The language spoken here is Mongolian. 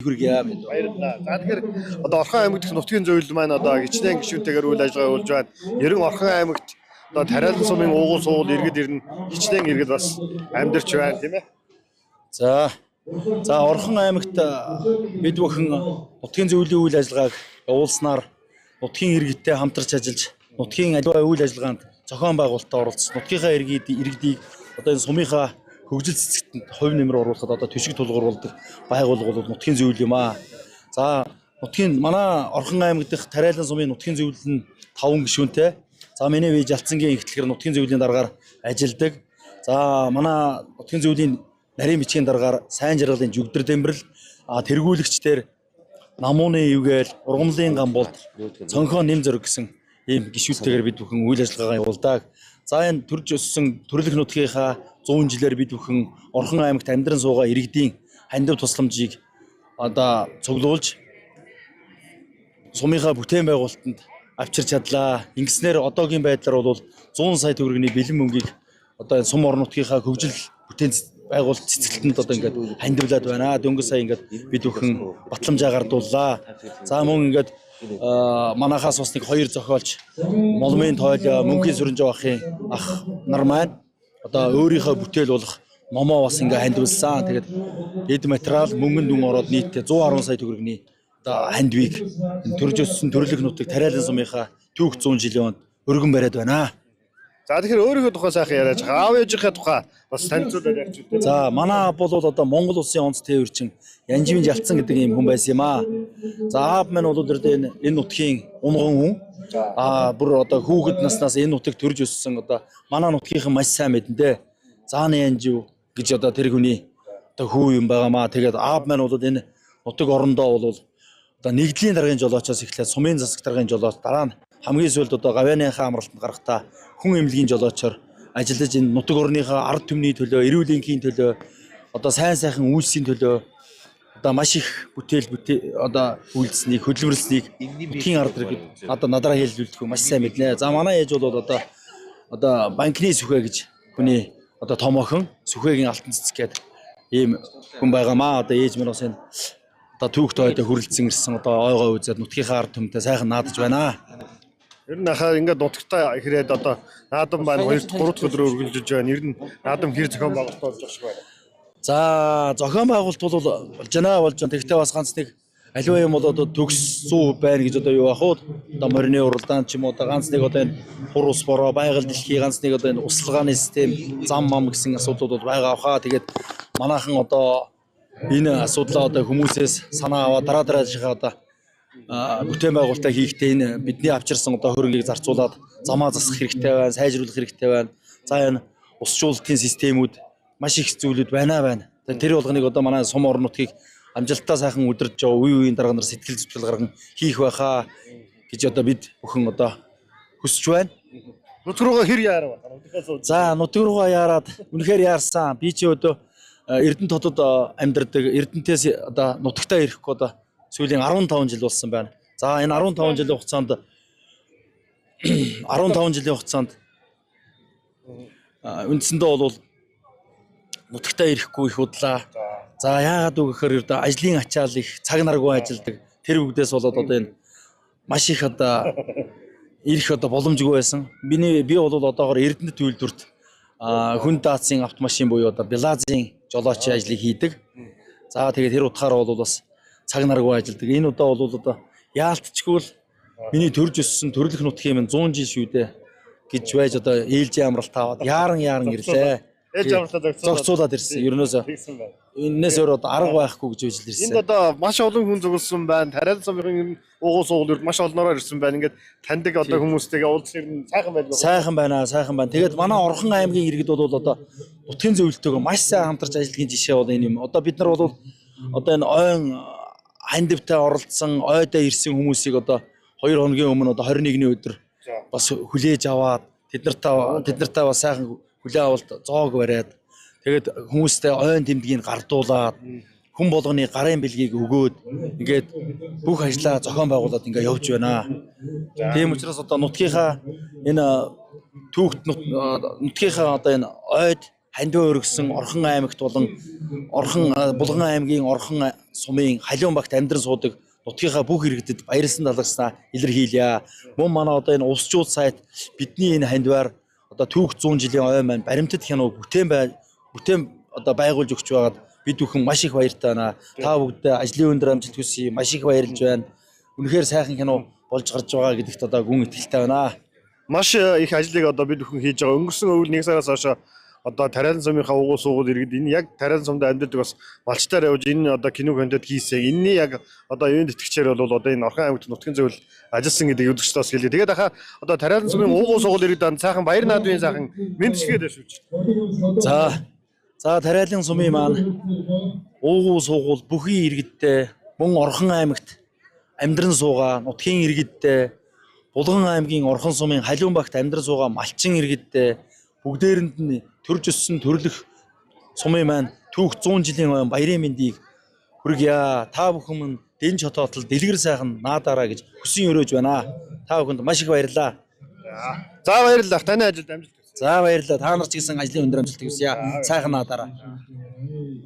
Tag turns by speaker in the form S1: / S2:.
S1: хүргье.
S2: Баярлалаа. За тэгэхээр одоо Орхон аймаг дэх нутгийн зөвлөл маань одоо хичнээн гишүүнтэйгээр үйл ажиллагаа явуулж байна. Ерөн Орхон аймагт одоо тариалан сумын уугуул суул иргэд ирнэ. Хичнээн иргэд бас амьдарч байна тийм ээ.
S1: За Орхон аймагт бид бүхэн нутгийн зөвлөлийн үйл ажиллагааг явуулснаар нутгийн иргэдтэй хамтарч ажиллаж нутгийн аливаа үйл ажиллагаанд зохион байгуулалтад оролцсон. Нутгийнхаа иргэдийг одоо энэ сумынхаа хөгжил цэцэгтэнд хувь нэмэр оруулахад одоо төшиг тулгуурладаг байгууллага бол нутгийн зөвлөл юм аа. За нутгийн манай Орхон аймаг дахь тариалан сумын нутгийн зөвлөл нь 5 гишүүнтэй. За миний вэж Алтцангийн ихтлэгээр нутгийн зөвлөлийн дараагаар ажилладаг. За манай нутгийн зөвлөлийн нарийн бичгийн дараагаар сайн жаргалын жүгдэр дэмбэрэл тэргүүлэгчдэр намууны ивгээл ургамлын гамболд цонхоо нэм зөрөг гэсэн ийм гишүүдтэйгээр бид бүхэн үйл ажиллагаа явуулдаг. За энэ төрж өссөн төрөлх нутгийнхаа 100 жилээр бид бүхэн Орхон аймагт амьдран суугаа иргэдийн хандив тусламжийг одоо цуглуулж сумынхаа бүтээн байгуулалтанд авчирч чадлаа. Ингэснээр одоогийн байдлаар бол 100 сая төгрөгийн бэлэн мөнгийг одоо энэ сум орон нутгийнхаа хөгжил бүтээн байгуулалт цэцгэлтэнд одоо ингээд хандивлаад байна. Дөнгөж сая ингээд бид бүхэн батламжаа гардууллаа. За мөн ингээд манахаас бас нэг 2 зохиолч молмын тойлоо мөнхийн сүрэнж авахын ах нар маань одоо өөрийнхөө бүтээл болох номоо бас ингээ хандивлсан. Тэгээд эд материал мөнгөн дүн ороод нийтдээ 110 сая төгрөгийн одоо хандвийг төрж өссөн төрөлх нутаг тариалан сумынхаа түүх 100 жилийн онд өргөн бариад байна.
S2: За тэгэхээр өөрийнхөө тухай сайхан яриач аав ээжийнхээ тухай бас танилцуулаад ярьж үү.
S1: За манай аав бол одоо Монгол улсын онц тээвэрчин Янживын Жалцсан гэдэг ийм хүн байсан юм аа. За аав маань бол энэ нутгийн унган хүн. Бүр одоо хүүхэд наснаас энэ нутгийг төрж өссөн одоо манай нутгийнхан маш сайн мэдэн дээ. Зааны Янжив гэж одоо тэр хүний одоо хүү юм байгаамаа. Тэгээд аав маань бол энэ нутаг орондоо бол одоо нэгдлийн даргын жолоочоос эхлээд сумын засаг даргын жолооч дараа нь хамгийн сүүлд одоо Гавьяаныхаа амралтанд гарахтаа хүн эмнэлгийн жолоочоор ажиллаж энэ нутаг орныхаа ард түмний төлөө, эрүүл энхийн төлөө, одоо сайн сайхан үйлсийн төлөө одоо маш их бүтээл одоо үйлдэлснийг, хөдөлмөрлснийг бүхийн ард иргэд одоо надраа хэлэлцэх маш сайн мэднэ. За манай ээж бол одоо банкны сүхэ гэж хүний одоо том охин сүхэгийн алтан цэцэг гэдэг ийм хүн байгаамаа. Одоо ээж минь бас энэ одоо түүх тойдоо хүрэлцэн ирсэн одоо ойгоо үзээд нутгийнхаа ард түмтэй сайхан наадаж байна.
S2: Ер нь хаа ингээд нутагтаа ирэхэд одоо наадам байна 2-3 өдрөөр үргэлжилж байна. Ер нь наадам хэр зохион байгуулалт болж байгаа шиг байна.
S1: За зохион байгуулалт бол болж байна. Тэгтээ бас ганц нэг аливаа юм бол одоо төгссүү байна гэж одоо юу ах уу? Одоо морины уралдаан ч юм уу одоо ганц нэг одоо энэ хур ус бороо байгаль дэлхий ганц нэг одоо энэ услалгааны систем зам мам гэсэн асуудлууд бол байгаа хаа. Тэгээд манайхан одоо энэ асуудлаа одоо хүмүүсээс санаа аваад дараажийнхаа одоо бүтээн байгуулалтаа хийхдээ энэ бидний авчирсан одоо хөрөнгийг зарцуулаад замаа засах хэрэгтэй байна, сайжруулах хэрэгтэй байна. За энэ усжуулалтын системүүд маш их зүйлүүд байна. Тэр болгоныг одоо манай сум орон нутгийг амжилттай сайхан удирдах жоо үеийн дарга нар сэтгэл зүтгэл гарган хийх байхаа гэж одоо бид бүхэн одоо хүсэж байна.
S2: Нутг руугаа хэр яарав?
S1: За нутг руугаа яарад үнэхээр яарсан. Би ч өдөө Эрдэнэ хотод амьдардаг. Эрдэнэтээс одоо нутагтаа ирэхгүй одоо сүүлийн 15 жил болсон байна. За энэ 15 жилийн хугацаанд үндсэндээ бол нутагтаа ирэхгүй их удлаа. За яагаад үг гэхээр ажлын ачаал их цаг наргүй ажилладаг. Тэр үгдээс болоод одоо энэ маш их одоо ирэх одоо боломжгүй байсан. Би бол одоогоор Эрдэнэт үйлдвэрт хүн даацын автомашин буюу одоо Белазийн жолоочийн ажлыг хийдэг. За тэгээд тэр утгаараа бол бас цаг наргүй ажилладаг. Энэ удаа бол одоо яалтчгүй л миний төрж өссөн төрөлх нутгийн минь 100 жил шүү дээ гэж байж одоо ээлжийн амралт аваад яаран ирлээ.
S2: Ээлж амралтаа
S1: зогцуулаад ирсэн. Ерөнөөсөө энэс өөр одоо арга байхгүй гэж үжил ирсэн.
S2: Энд одоо маш олон хүн зогссон байна. Тариалан сумын уугуул суулгууд маш олноор ирсэн байна. Ингээд таньдаг одоо хүмүүстэйгээ уулзах юм сайхан байлгүй.
S1: Сайхан байна. Тэгээд манай Орхон аймгийн иргэд бол одоо нутгийн зөвлөлтөөгөө маш сайн хамтарч ажиллагийн жишээ бол энэ юм. Одоо бид нар бол одоо энэ ойн хандивтай оролцсон, ойдоо ирсэн хүмүүсийг одоо 2 хоногийн өмнө одоо 21-ний өдөр бас хүлээж аваад тэд нартай бас сайхан хүлээ авалт зоог бариад тэгээд хүмүүстэй ойн тэмдгийг гардуулаад хүн болгоны гарын бэлгийг өгөөд ингээд бүх ажлаа зохион байгуулад ингээд явж байна. Тийм учраас одоо нутгийнхаа энэ түүхт нутгийнхаа одоо энэ ойд Хандив өргөсөн Орхон аймагт болон Булган аймгийн Орхон сумын халиун багт амьдран суудаг нутгийнхаа бүх иргэдэд баярлсан талархснаа илэрхийлье. Мөн манай одоо энэ улсчууд сайт бидний энэ хандиваар одоо түүх 100 жилийн ой маань баримтат кино бүтээн одоо байгуулж өгч байгаад бид бүхэн маш их баяртай байна. Та бүгдээ ажлын өндөр амжилт хүсье. Маш их баярлж байна. Үнэхээр сайхан кино болж гарч байгаа гэдэгт одоо гүн итгэлтэй байна.
S2: Маш их ажлыг одоо бид бүхэн хийж байгаа. Өнгөрсөн өвөл 1 сараас хойш одоо Тариалан сумынхаа угуул суугуул иргэд энэ яг Тариалан сумд амьдардаг бас малчтаар явж энэ одоо кино контент хийсээ. Энэний яг одоо юунд итгэгчээр бол одоо энэ Орхон аймагт нутгийн зөвлөл ажилласан гэдэг өдөрчтөөс хэлээ. Тэгээд ахаа одоо Тариалан сумын угуул суугуул иргэд сайхан баяр наадмын сайхан мэдчихэд байшгүй.
S1: За Тариалан сумын маань уугуул суугуул бүхий иргэдтэй мөн Орхон аймагт амьдран суугаа нутгийн иргэдтэй Булган аймгийн Орхон сумын халиун багт амьдран суугаа малчин иргэдтэй бүгдээрэнд нь төрж өссөн төрлөх сумын маань түүх 100 жилийн ойн баярын мэндийг хүргье. Та бүхэн минь дэн хотоотол дэлгэр сайхан наадаараа гэж хүсэн өрөөж байна. Та бүхэнд маш их баярлалаа.
S2: За баярлалаа. Таны ажилд амжилт хүсье.
S1: За баярлалаа. Та нар ч гэсэн ажлын өндөр амжилт хүсье. Сайхан наадаараа.